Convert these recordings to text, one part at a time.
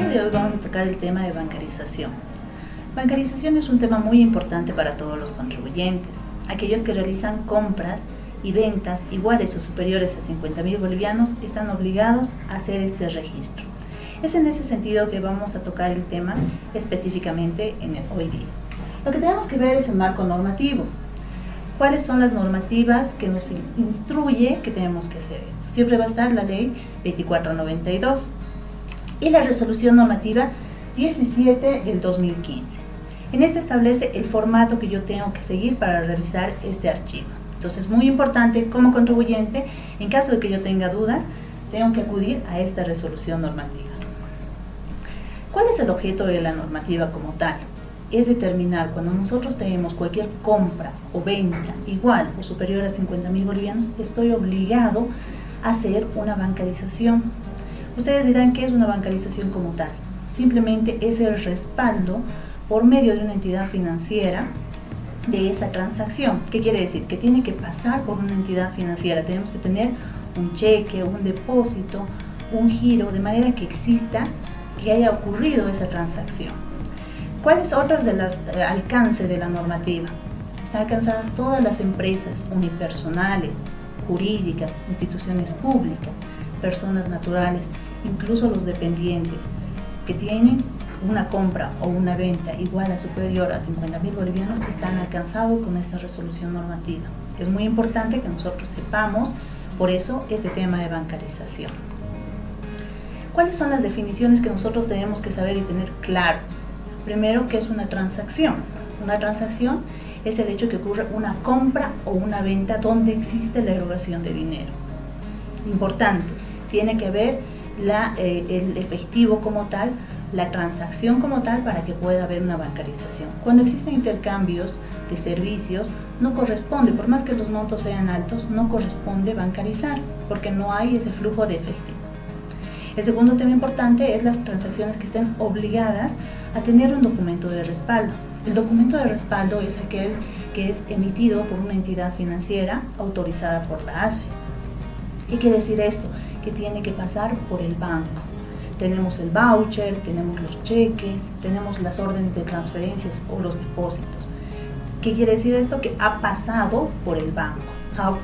día de hoy vamos a tocar el tema de bancarización. Bancarización es un tema muy importante para todos los contribuyentes, aquellos que realizan compras y ventas iguales o superiores a 50.000 bolivianos están obligados a hacer este registro. Es en ese sentido que vamos a tocar el tema específicamente hoy día. Lo que tenemos que ver es el marco normativo. ¿Cuáles son las normativas que nos instruye que tenemos que hacer esto? Siempre va a estar la ley 2492 y la resolución normativa 17 del 2015. En este establece el formato que yo tengo que seguir para realizar este archivo. Entonces es muy importante como contribuyente, en caso de que yo tenga dudas, tengo que acudir a esta resolución normativa. ¿Cuál es el objeto de la normativa como tal? Es determinar cuando nosotros tenemos cualquier compra o venta igual o superior a 50.000 bolivianos, estoy obligado a hacer una bancarización. Ustedes dirán, ¿qué es una bancarización como tal? Simplemente es el respaldo por medio de una entidad financiera de esa transacción. ¿Qué quiere decir? Que tiene que pasar por una entidad financiera. Tenemos que tener un cheque, un depósito, un giro, de manera que exista, que haya ocurrido esa transacción. ¿Cuáles otras de los alcances de la normativa? Están alcanzadas todas las empresas unipersonales, jurídicas, instituciones públicas, personas naturales, incluso los dependientes que tienen una compra o una venta igual a superior a 50.000 bolivianos están alcanzados con esta resolución normativa. Es muy importante que nosotros sepamos, por eso, este tema de bancarización. ¿Cuáles son las definiciones que nosotros tenemos que saber y tener claro? Primero, ¿qué es una transacción? Una transacción es el hecho que ocurre una compra o una venta donde existe la erogación de dinero. Importante, tiene que haber el efectivo como tal, la transacción como tal, para que pueda haber una bancarización. Cuando existen intercambios de servicios, no corresponde, por más que los montos sean altos, no corresponde bancarizar, porque no hay ese flujo de efectivo. El segundo tema importante es las transacciones que estén obligadas a tener un documento de respaldo. El documento de respaldo es aquel que es emitido por una entidad financiera autorizada por la ASFI. ¿Qué quiere decir esto? Que tiene que pasar por el banco. Tenemos el voucher, tenemos los cheques, tenemos las órdenes de transferencias o los depósitos. ¿Qué quiere decir esto? Que ha pasado por el banco,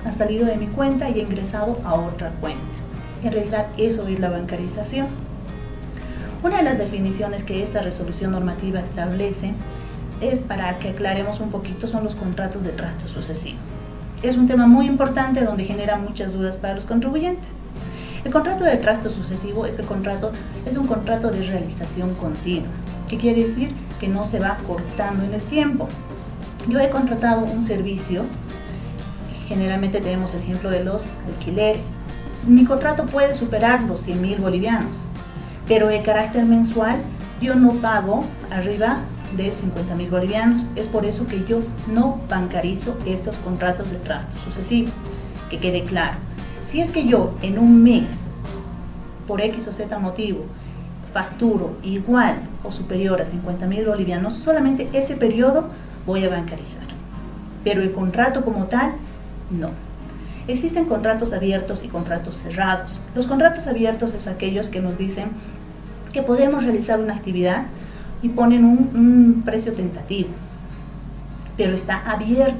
ha salido de mi cuenta y ha ingresado a otra cuenta. En realidad eso es la bancarización. Una de las definiciones que esta resolución normativa establece es, para que aclaremos un poquito, son los contratos de trato sucesivo. Es un tema muy importante donde genera muchas dudas para los contribuyentes. El contrato de trato sucesivo es un contrato de realización continua. ¿Qué quiere decir? Que no se va cortando en el tiempo. Yo he contratado un servicio, generalmente tenemos el ejemplo de los alquileres. Mi contrato puede superar los 100.000 bolivianos, pero de carácter mensual yo no pago arriba de 50.000 bolivianos. Es por eso que yo no bancarizo estos contratos de trato sucesivo. Que quede claro, si es que yo en un mes, por X o Z motivo, facturo igual o superior a 50.000 bolivianos, solamente ese periodo voy a bancarizar, pero el contrato como tal, no. Existen contratos abiertos y contratos cerrados. Los contratos abiertos es aquellos que nos dicen que podemos realizar una actividad y ponen un precio tentativo, pero está abierto.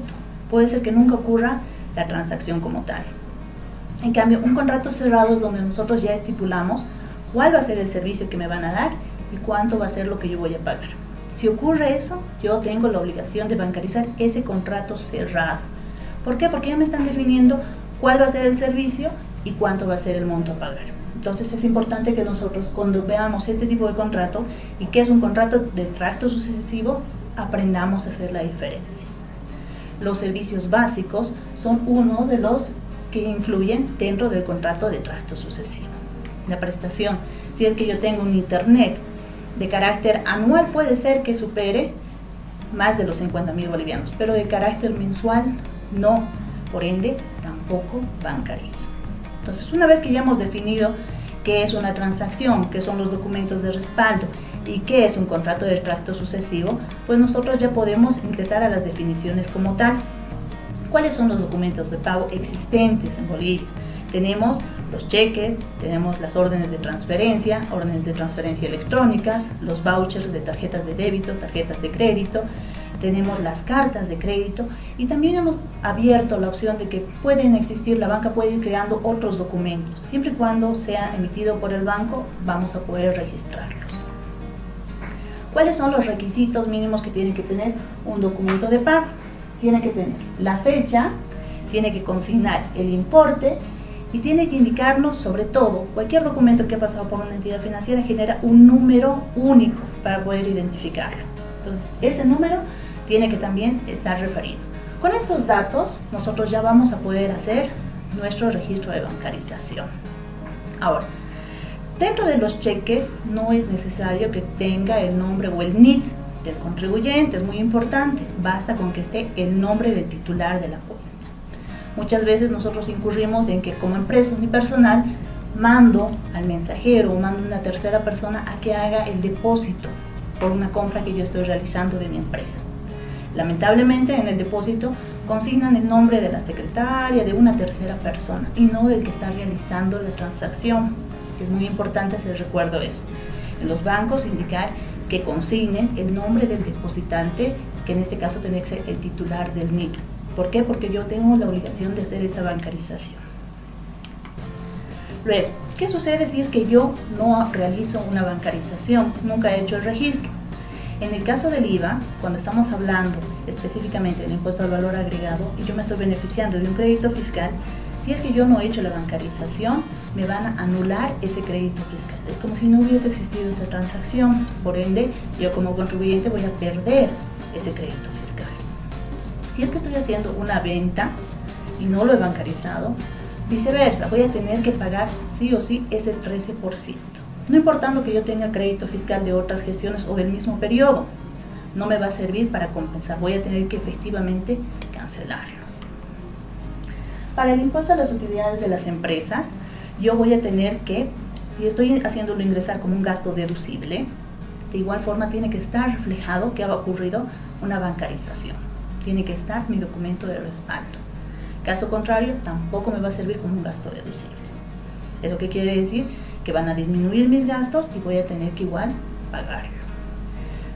Puede ser que nunca ocurra la transacción como tal. En cambio, un contrato cerrado es donde nosotros ya estipulamos cuál va a ser el servicio que me van a dar y cuánto va a ser lo que yo voy a pagar. Si ocurre eso, yo tengo la obligación de bancarizar ese contrato cerrado. ¿Por qué? Porque ya me están definiendo cuál va a ser el servicio y cuánto va a ser el monto a pagar. Entonces es importante que nosotros, cuando veamos este tipo de contrato y qué es un contrato de trato sucesivo, aprendamos a hacer la diferencia. Los servicios básicos son uno de los que influyen dentro del contrato de trato sucesivo. La prestación, si es que yo tengo un internet de carácter anual, puede ser que supere más de los 50.000 bolivianos, pero de carácter mensual no, por ende tampoco bancarizo. Entonces, una vez que ya hemos definido qué es una transacción, qué son los documentos de respaldo y qué es un contrato de trato sucesivo, pues nosotros ya podemos ingresar a las definiciones como tal. ¿Cuáles son los documentos de pago existentes en Bolivia? Tenemos los cheques, tenemos las órdenes de transferencia electrónicas, los vouchers de tarjetas de débito, tarjetas de crédito, tenemos las cartas de crédito y también hemos abierto la opción de que la banca puede ir creando otros documentos. Siempre y cuando sea emitido por el banco, vamos a poder registrarlos. ¿Cuáles son los requisitos mínimos que tiene que tener un documento de pago? Tiene que tener la fecha, tiene que consignar el importe y tiene que indicarnos, sobre todo, cualquier documento que ha pasado por una entidad financiera genera un número único para poder identificarlo. Entonces, ese número tiene que también estar referido. Con estos datos, nosotros ya vamos a poder hacer nuestro registro de bancarización. Ahora, dentro de los cheques no es necesario que tenga el nombre o el NIT del contribuyente, es muy importante, basta con que esté el nombre del titular de la cuenta. Muchas veces nosotros incurrimos en que como empresa unipersonal mando al mensajero o mando a una tercera persona a que haga el depósito por una compra que yo estoy realizando de mi empresa. Lamentablemente en el depósito consignan el nombre de la secretaria, de una tercera persona y no del que está realizando la transacción. Es muy importante hacer recuerdo eso. En los bancos indicar que consignen el nombre del depositante, que en este caso tiene que ser el titular del NIC. ¿Por qué? Porque yo tengo la obligación de hacer esa bancarización. Luego, ¿qué sucede si es que yo no realizo una bancarización? Nunca he hecho el registro. En el caso del IVA, cuando estamos hablando específicamente del impuesto al valor agregado y yo me estoy beneficiando de un crédito fiscal, si es que yo no he hecho la bancarización, me van a anular ese crédito fiscal. Es como si no hubiese existido esa transacción. Por ende, yo como contribuyente voy a perder ese crédito fiscal. Si es que estoy haciendo una venta y no lo he bancarizado, viceversa, voy a tener que pagar sí o sí ese 13%. No importando que yo tenga crédito fiscal de otras gestiones o del mismo periodo, no me va a servir para compensar, voy a tener que efectivamente cancelarlo. Para el impuesto a las utilidades de las empresas, yo voy a tener que, si estoy haciéndolo ingresar como un gasto deducible, de igual forma tiene que estar reflejado que ha ocurrido una bancarización. Tiene que estar mi documento de respaldo. Caso contrario, tampoco me va a servir como un gasto deducible. ¿Eso qué quiere decir? Que van a disminuir mis gastos y voy a tener que igual pagarlo.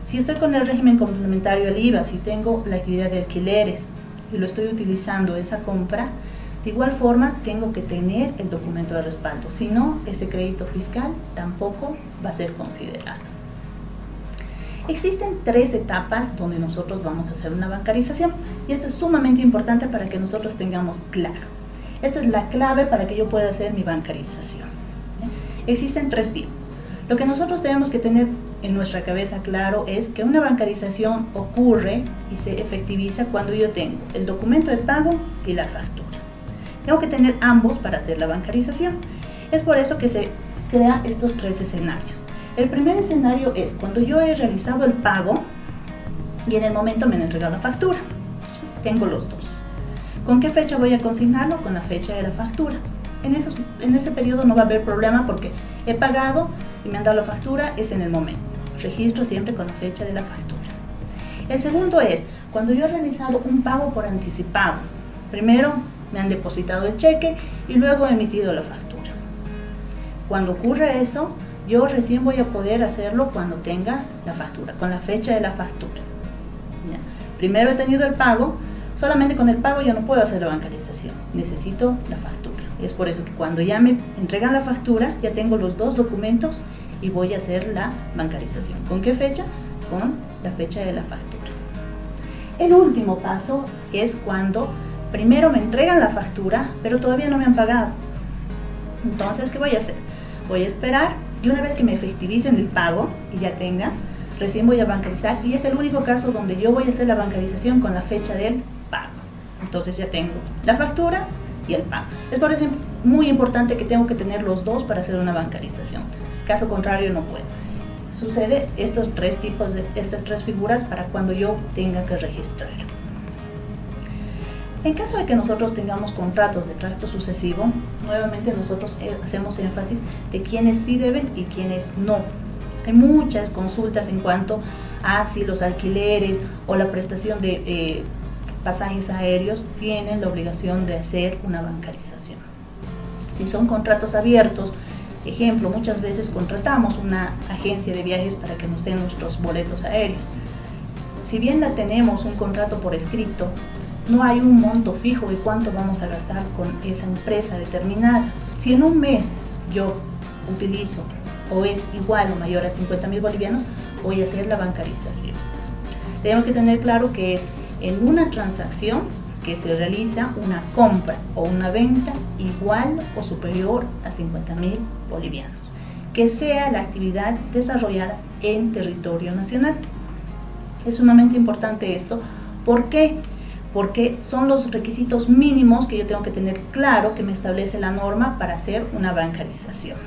Si estoy con el régimen complementario al IVA, si tengo la actividad de alquileres y lo estoy utilizando esa compra, de igual forma tengo que tener el documento de respaldo. Si no, ese crédito fiscal tampoco va a ser considerado. Existen 3 etapas donde nosotros vamos a hacer una bancarización y esto es sumamente importante para que nosotros tengamos claro. Esta es la clave para que yo pueda hacer mi bancarización. Existen 3 tipos. Lo que nosotros tenemos que tener en nuestra cabeza claro es que una bancarización ocurre y se efectiviza cuando yo tengo el documento de pago y la factura. Tengo que tener ambos para hacer la bancarización. Es por eso que se crean estos 3 escenarios. El primer escenario es cuando yo he realizado el pago y en el momento me han entregado la factura. Entonces tengo los dos. ¿Con qué fecha voy a consignarlo? Con la fecha de la factura. En ese periodo no va a haber problema porque he pagado y me han dado la factura, es en el momento. Registro siempre con la fecha de la factura. El segundo es cuando yo he realizado un pago por anticipado. Primero me han depositado el cheque y luego he emitido la factura. Cuando ocurre eso, yo recién voy a poder hacerlo cuando tenga la factura, con la fecha de la factura. ¿Ya? Primero he tenido el pago, solamente con el pago yo no puedo hacer la bancarización, necesito la factura. Es por eso que cuando ya me entregan la factura, ya tengo los 2 documentos y voy a hacer la bancarización. ¿Con qué fecha? Con la fecha de la factura. El último paso es cuando primero me entregan la factura, pero todavía no me han pagado. Entonces, ¿qué voy a hacer? Voy a esperar y una vez que me efectivicen el pago y ya tenga, recién voy a bancarizar y es el único caso donde yo voy a hacer la bancarización con la fecha del pago. Entonces ya tengo la factura y el pago. Es por eso muy importante que tengo que tener los 2 para hacer una bancarización. Caso contrario no puedo. Sucede estos 3 tipos estas 3 figuras para cuando yo tenga que registrar. En caso de que nosotros tengamos contratos de tracto sucesivo, nuevamente nosotros hacemos énfasis de quiénes sí deben y quiénes no. Hay muchas consultas en cuanto a si los alquileres o la prestación de pasajes aéreos tienen la obligación de hacer una bancarización. Si son contratos abiertos, ejemplo, muchas veces contratamos una agencia de viajes para que nos den nuestros boletos aéreos. Si bien la tenemos un contrato por escrito, no hay un monto fijo de cuánto vamos a gastar con esa empresa determinada. Si en un mes yo utilizo o es igual o mayor a 50.000 bolivianos, voy a hacer la bancarización. Tenemos que tener claro que es en una transacción que se realiza una compra o una venta igual o superior a 50.000 bolivianos, que sea la actividad desarrollada en territorio nacional. Es sumamente importante esto. ¿Por qué? Porque son los requisitos mínimos que yo tengo que tener claro que me establece la norma para hacer una bancarización.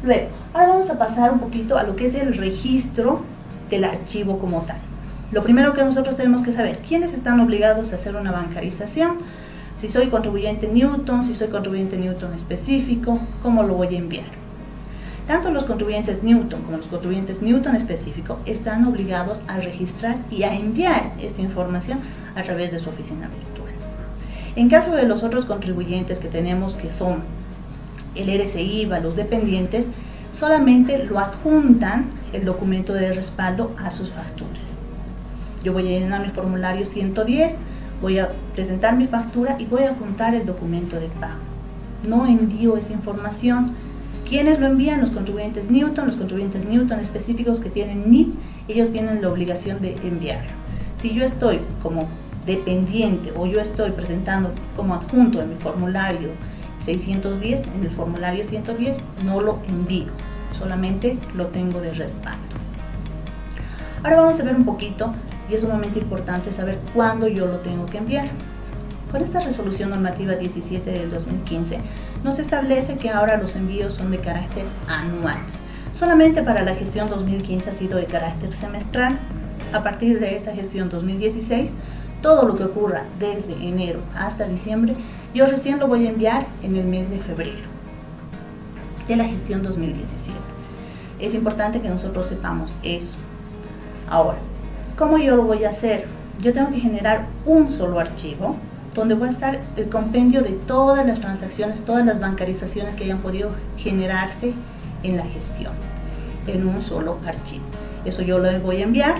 Luego, ahora vamos a pasar un poquito a lo que es el registro del archivo como tal. Lo primero que nosotros tenemos que saber, ¿quiénes están obligados a hacer una bancarización? Si soy contribuyente Newton, si soy contribuyente Newton específico, ¿cómo lo voy a enviar? Tanto los contribuyentes Newton como los contribuyentes Newton específico están obligados a registrar y a enviar esta información a través de su oficina virtual. En caso de los otros contribuyentes que tenemos, que son el RCIVA, los dependientes, solamente lo adjuntan el documento de respaldo a sus facturas. Yo voy a llenar mi formulario 110, voy a presentar mi factura y voy a adjuntar el documento de pago. No envío esa información. ¿Quiénes lo envían? Los contribuyentes Newton específicos que tienen NIT, ellos tienen la obligación de enviarlo. Si yo estoy como dependiente o yo estoy presentando como adjunto en mi formulario 610, en el formulario 110 no lo envío, solamente lo tengo de respaldo. Ahora vamos a ver un poquito, y es sumamente importante saber cuándo yo lo tengo que enviar. Con esta resolución normativa 17 del 2015 nos establece que ahora los envíos son de carácter anual. Solamente para la gestión 2015 ha sido de carácter semestral. A partir de esta gestión 2016, todo lo que ocurra desde enero hasta diciembre, yo recién lo voy a enviar en el mes de febrero de la gestión 2017. Es importante que nosotros sepamos eso. Ahora, ¿cómo yo lo voy a hacer? Yo tengo que generar un solo archivo donde va a estar el compendio de todas las transacciones, todas las bancarizaciones que hayan podido generarse en la gestión, en un solo archivo. Eso yo lo voy a enviar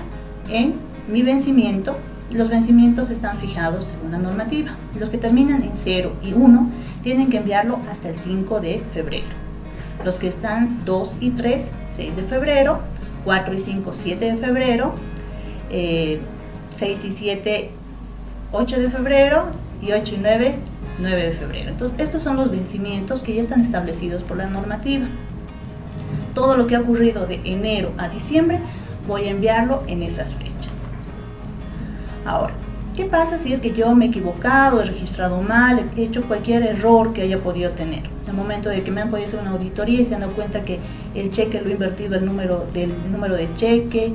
en mi vencimiento. Los vencimientos están fijados según la normativa. Los que terminan en 0 y 1 tienen que enviarlo hasta el 5 de febrero. Los que están 2 y 3, 6 de febrero, 4 y 5, 7 de febrero, 6 y 7, 8 de febrero y 8 y 9, 9 de febrero. Entonces, estos son los vencimientos que ya están establecidos por la normativa. Todo lo que ha ocurrido de enero a diciembre voy a enviarlo en esas fechas. Ahora, ¿qué pasa si es que yo me he equivocado, he registrado mal, he hecho cualquier error que haya podido tener? En el momento de que me han podido hacer una auditoría y se han dado cuenta que el cheque lo he invertido el número de cheque,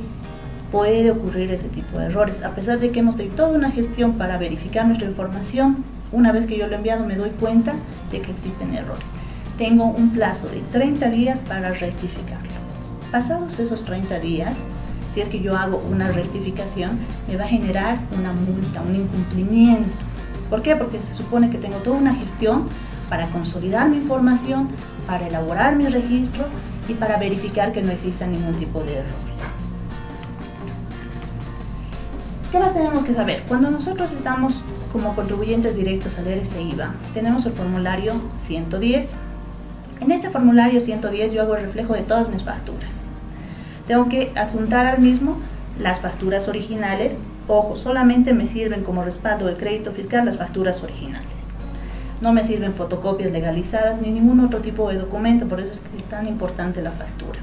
puede ocurrir ese tipo de errores. A pesar de que hemos tenido toda una gestión para verificar nuestra información, una vez que yo lo he enviado me doy cuenta de que existen errores. Tengo un plazo de 30 días para rectificarlo. Pasados esos 30 días, si es que yo hago una rectificación, me va a generar una multa, un incumplimiento. ¿Por qué? Porque se supone que tengo toda una gestión para consolidar mi información, para elaborar mi registro y para verificar que no exista ningún tipo de errores. ¿Qué más tenemos que saber? Cuando nosotros estamos como contribuyentes directos al RCIVA, tenemos el formulario 110. En este formulario 110 yo hago el reflejo de todas mis facturas. Tengo que adjuntar al mismo las facturas originales. Ojo, solamente me sirven como respaldo de crédito fiscal las facturas originales. No me sirven fotocopias legalizadas ni ningún otro tipo de documento, por eso es que es tan importante la factura.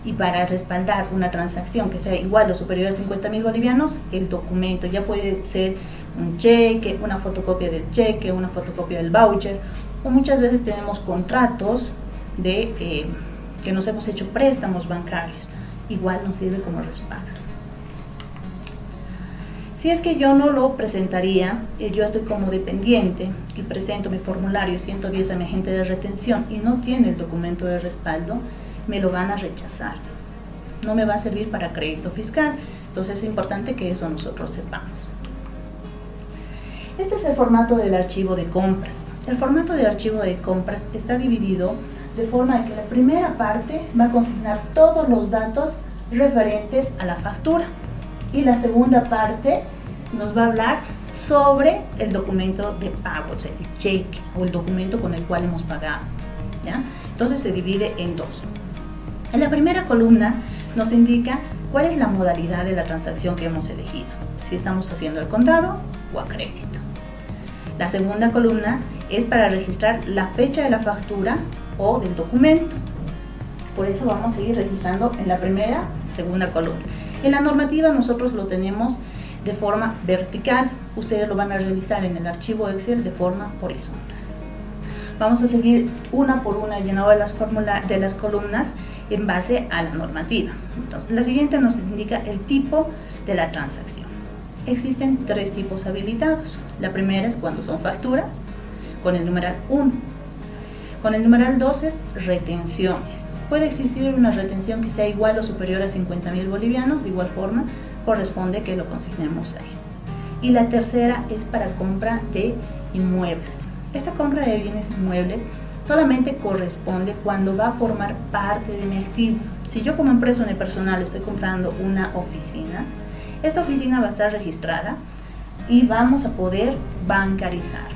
Y para respaldar una transacción que sea igual o superior a 50.000 bolivianos, el documento ya puede ser un cheque, una fotocopia del cheque, una fotocopia del voucher, o muchas veces tenemos contratos de que nos hemos hecho préstamos bancarios, igual nos sirve como respaldo. Si es que yo no lo presentaría, yo estoy como dependiente y presento mi formulario 110 a mi agente de retención y no tiene el documento de respaldo, me lo van a rechazar. No me va a servir para crédito fiscal, entonces es importante que eso nosotros sepamos. Este es el formato del archivo de compras. El formato de archivo de compras está dividido de forma que la primera parte va a consignar todos los datos referentes a la factura y la segunda parte nos va a hablar sobre el documento de pago, o sea, el cheque o el documento con el cual hemos pagado, ¿ya? Entonces se divide en dos. En la primera columna nos indica cuál es la modalidad de la transacción que hemos elegido, si estamos haciendo al contado o a crédito. La segunda columna es para registrar la fecha de la factura o del documento. Por eso vamos a ir registrando en la primera, segunda columna. En la normativa nosotros lo tenemos de forma vertical, ustedes lo van a revisar en el archivo Excel de forma horizontal. Vamos a seguir una por una llenando de las columnas en base a la normativa. Entonces, la siguiente nos indica el tipo de la transacción. Existen tres tipos habilitados. La primera es cuando son facturas, con el numeral 1. Con el numeral 2 es retenciones. Puede existir una retención que sea igual o superior a 50.000 bolivianos, de igual forma corresponde que lo consignemos ahí. Y la tercera es para compra de inmuebles. Esta compra de bienes inmuebles solamente corresponde cuando va a formar parte de mi activo. Si yo como empresa unipersonal estoy comprando una oficina, esta oficina va a estar registrada y vamos a poder bancarizarla.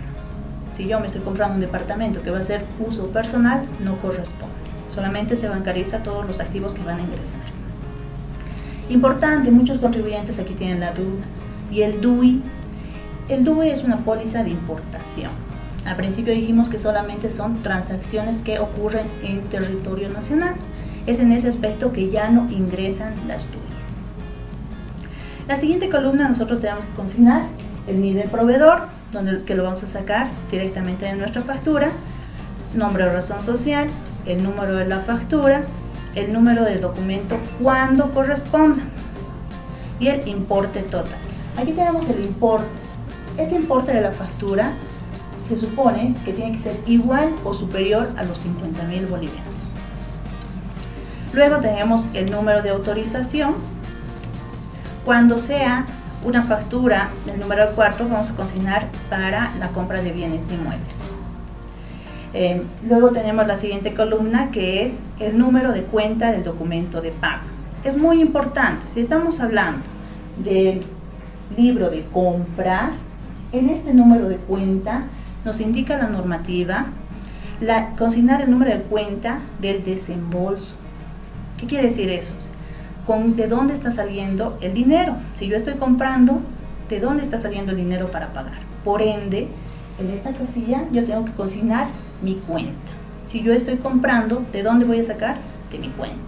Si yo me estoy comprando un departamento que va a ser uso personal, no corresponde. Solamente se bancariza todos los activos que van a ingresar. Importante, muchos contribuyentes aquí tienen la duda. Y el DUI. El DUI es una póliza de importación. Al principio dijimos que solamente son transacciones que ocurren en territorio nacional. Es en ese aspecto que ya no ingresan las DUIs. La siguiente columna nosotros tenemos que consignar el NID del proveedor, que lo vamos a sacar directamente de nuestra factura, nombre o razón social, el número de la factura, el número de documento cuando corresponda y el importe total. Aquí tenemos el importe. Este importe de la factura se supone que tiene que ser igual o superior a los 50.000 bolivianos. Luego tenemos el número de autorización. Cuando sea una factura del número 4, vamos a consignar para la compra de bienes inmuebles. Luego tenemos la siguiente columna, que es el número de cuenta del documento de pago. Es muy importante, si estamos hablando de libro de compras, en este número de cuenta nos indica la normativa consignar el número de cuenta del desembolso. ¿Qué quiere decir eso? ¿De dónde está saliendo el dinero? Si yo estoy comprando, ¿de dónde está saliendo el dinero para pagar? Por ende, en esta casilla yo tengo que consignar mi cuenta. Si yo estoy comprando, ¿de dónde voy a sacar? De mi cuenta.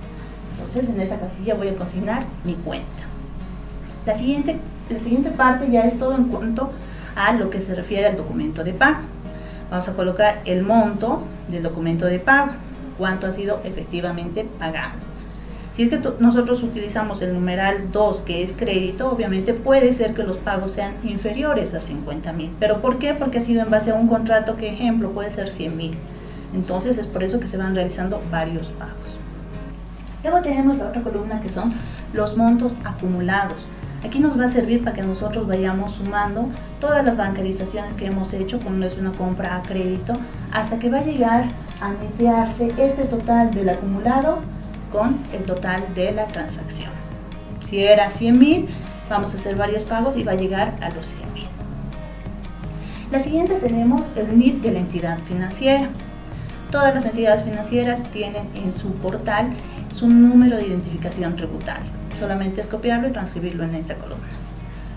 Entonces, en esta casilla voy a consignar mi cuenta. La siguiente parte ya es todo en cuanto a lo que se refiere al documento de pago. Vamos a colocar el monto del documento de pago, cuánto ha sido efectivamente pagado. Si es que nosotros utilizamos el numeral 2, que es crédito, obviamente puede ser que los pagos sean inferiores a 50.000. ¿Pero por qué? Porque ha sido en base a un contrato que, ejemplo, puede ser 100.000. Entonces es por eso que se van realizando varios pagos. Luego tenemos la otra columna, que son los montos acumulados. Aquí nos va a servir para que nosotros vayamos sumando todas las bancarizaciones que hemos hecho cuando es una compra a crédito, hasta que va a llegar a netearse este total del acumulado con el total de la transacción. Si era 100.000, vamos a hacer varios pagos y va a llegar a los 100.000. La siguiente tenemos el NID de la entidad financiera. Todas las entidades financieras tienen en su portal su número de identificación tributaria. Solamente es copiarlo y transcribirlo en esta columna.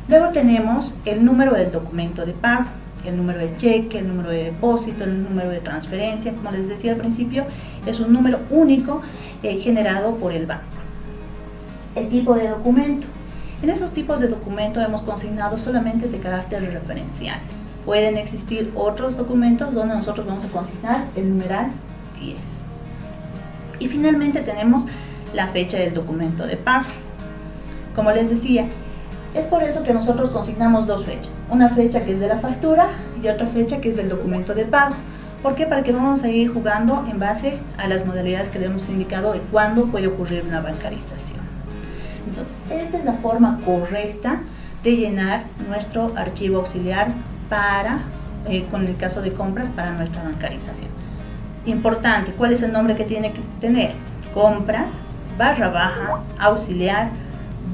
Luego tenemos el número del documento de pago, el número de cheque, el número de depósito, el número de transferencia. Como les decía al principio, es un número único generado por el banco. El tipo de documento. En esos tipos de documento hemos consignado solamente de carácter referencial. Pueden existir otros documentos donde nosotros vamos a consignar el numeral 10. Y finalmente tenemos la fecha del documento de pago. Como les decía, es por eso que nosotros consignamos dos fechas. Una fecha que es de la factura y otra fecha que es del documento de pago. ¿Por qué? Para que vamos a ir jugando en base a las modalidades que le hemos indicado de cuándo puede ocurrir una bancarización. Entonces, esta es la forma correcta de llenar nuestro archivo auxiliar para con el caso de compras para nuestra bancarización. Importante, ¿cuál es el nombre que tiene que tener? Compras, /, auxiliar, /,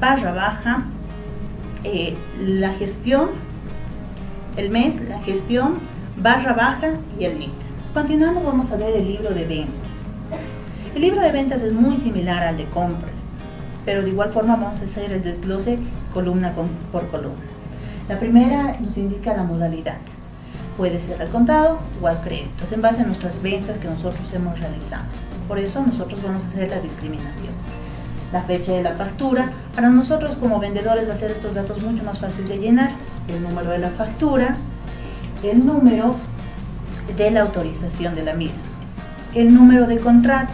la gestión, el mes, la gestión, /, y el NIT. Continuando, vamos a ver el libro de ventas. El libro de ventas es muy similar al de compras, pero de igual forma vamos a hacer el desglose columna por columna. La primera nos indica la modalidad. Puede ser al contado o al crédito, en base a nuestras ventas que nosotros hemos realizado. Por eso nosotros vamos a hacer la discriminación. La fecha de la factura, para nosotros como vendedores va a ser estos datos mucho más fácil de llenar. El número de la factura, el número de la autorización de la misma, el número de contrato.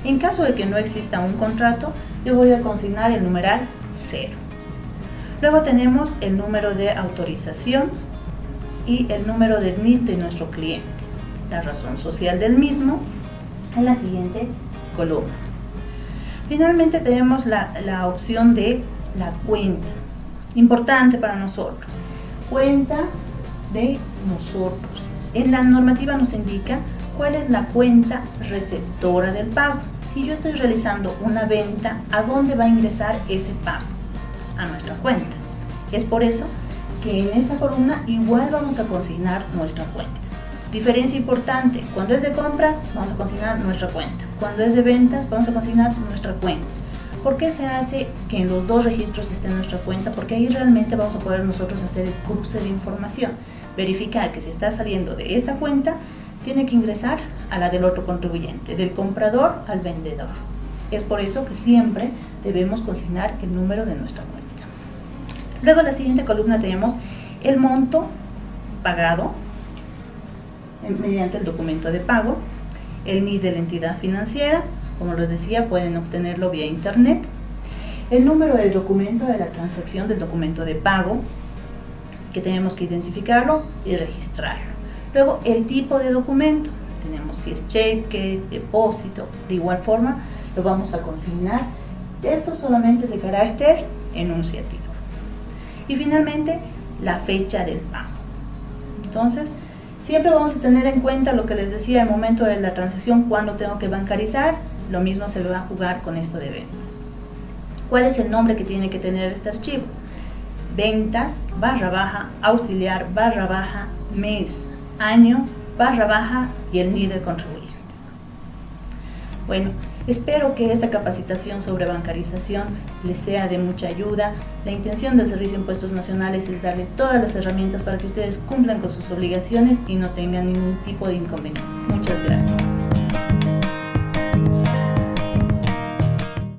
En caso de que no exista un contrato, yo voy a consignar el numeral 0. Luego tenemos el número de autorización y el número de NIT de nuestro cliente, la razón social del mismo, en la siguiente columna. Finalmente tenemos la opción de la cuenta, importante para nosotros, cuenta de nosotros. En la normativa nos indica cuál es la cuenta receptora del pago. Si yo estoy realizando una venta, ¿a dónde va a ingresar ese pago? A nuestra cuenta. Es por eso que en esta columna igual vamos a consignar nuestra cuenta. Diferencia importante, cuando es de compras vamos a consignar nuestra cuenta, cuando es de ventas vamos a consignar nuestra cuenta. ¿Por qué se hace que en los dos registros esté nuestra cuenta? Porque ahí realmente vamos a poder nosotros hacer el cruce de información, verificar que si está saliendo de esta cuenta tiene que ingresar a la del otro contribuyente, del comprador al vendedor. Es por eso que siempre debemos consignar el número de nuestra cuenta. Luego en la siguiente columna tenemos el monto pagado mediante el documento de pago, el NID de la entidad financiera, como les decía pueden obtenerlo vía internet, el número del documento de la transacción del documento de pago, que tenemos que identificarlo y registrarlo. Luego el tipo de documento, tenemos si es cheque, depósito, de igual forma lo vamos a consignar. Esto solamente es de carácter enunciativo. Y finalmente la fecha del pago. Entonces siempre vamos a tener en cuenta lo que les decía al momento de la transacción, cuando tengo que bancarizar, lo mismo se va a jugar con esto de ventas. ¿Cuál es el nombre que tiene que tener este archivo? Ventas, /, auxiliar, /, mes, año, /, y el NID del contribuyente. Bueno, espero que esta capacitación sobre bancarización les sea de mucha ayuda. La intención del Servicio de Impuestos Nacionales es darle todas las herramientas para que ustedes cumplan con sus obligaciones y no tengan ningún tipo de inconveniente. Muchas gracias.